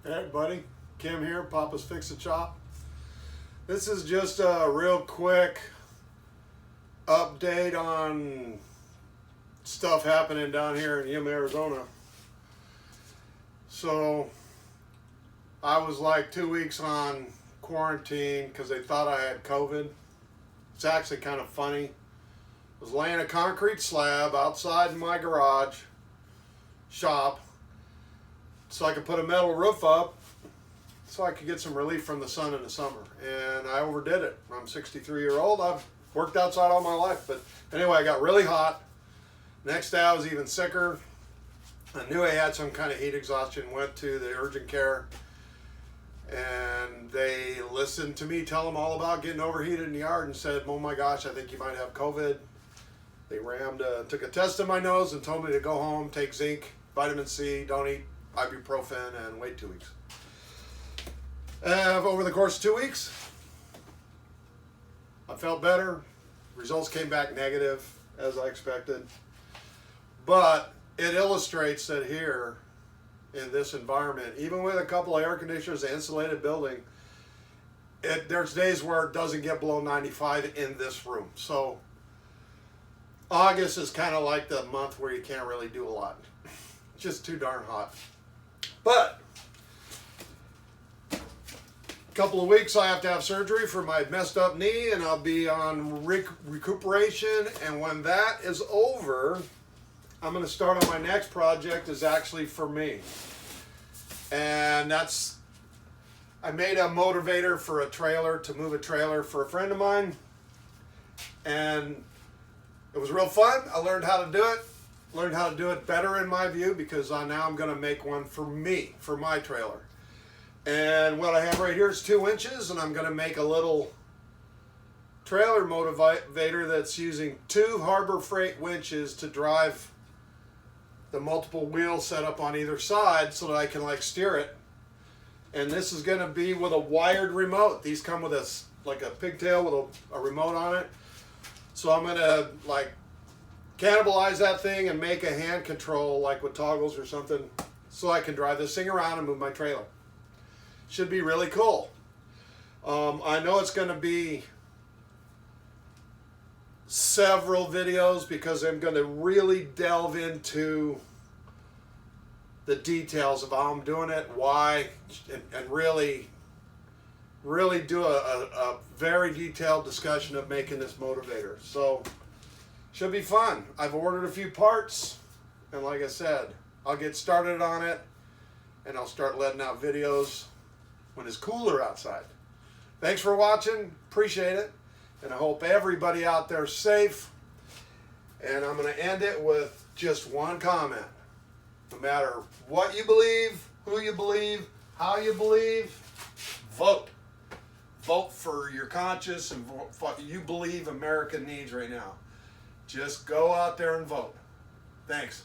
Hey buddy, Kim here, Papa's Fix a Chop. This is just a real quick update on stuff happening down here in Yuma, Arizona. So I was like 2 weeks on quarantine because they thought I had COVID. It's actually kind of funny. I was laying a concrete slab outside my garage shop so I could put a metal roof up so I could get some relief from the sun in the summer. And I overdid it. I'm 63-year-old. I've worked outside all my life. But anyway, I got really hot. Next day I was even sicker. I knew I had some kind of heat exhaustion. Went to the urgent care. And they listened to me tell them all about getting overheated in the yard and said, oh my gosh, I think you might have COVID. They took a test in my nose and told me to go home, take zinc, vitamin C, don't eat ibuprofen, and wait 2 weeks. Over the course of 2 weeks, I felt better. Results came back negative, as I expected. But it illustrates that here, in this environment, even with a couple of air conditioners, an insulated building, there's days where it doesn't get below 95 in this room. So August is kind of like the month where you can't really do a lot. It's just too darn hot. But a couple of weeks I have to have surgery for my messed up knee, and I'll be on recuperation. And when that is over, I'm going to start on my next project. Is actually for me. And I made a motivator for a trailer, to move a trailer for a friend of mine. And it was real fun. I learned how to do it. Learned how to do it better in my view, because now I'm going to make one for me, for my trailer. And what I have right here is 2 inches, and I'm going to make a little trailer motivator that's using 2 Harbor Freight winches to drive the multiple wheels set up on either side so that I can steer it. And this is going to be with a wired remote. These come with like a pigtail with a remote on it. So I'm going to cannibalize that thing and make a hand control, like with toggles or something, so I can drive this thing around and move my trailer. Should be really cool. I know it's going to be several videos because I'm going to really delve into the details of how I'm doing it, why, and really do a very detailed discussion of making this motivator. So should be fun. I've ordered a few parts, and like I said, I'll get started on it, and I'll start letting out videos when it's cooler outside. Thanks for watching. Appreciate it. And I hope everybody out there is safe. And I'm going to end it with just one comment. No matter what you believe, who you believe, how you believe, vote. Vote for your conscience and vote for what you believe America needs right now. Just go out there and vote. Thanks.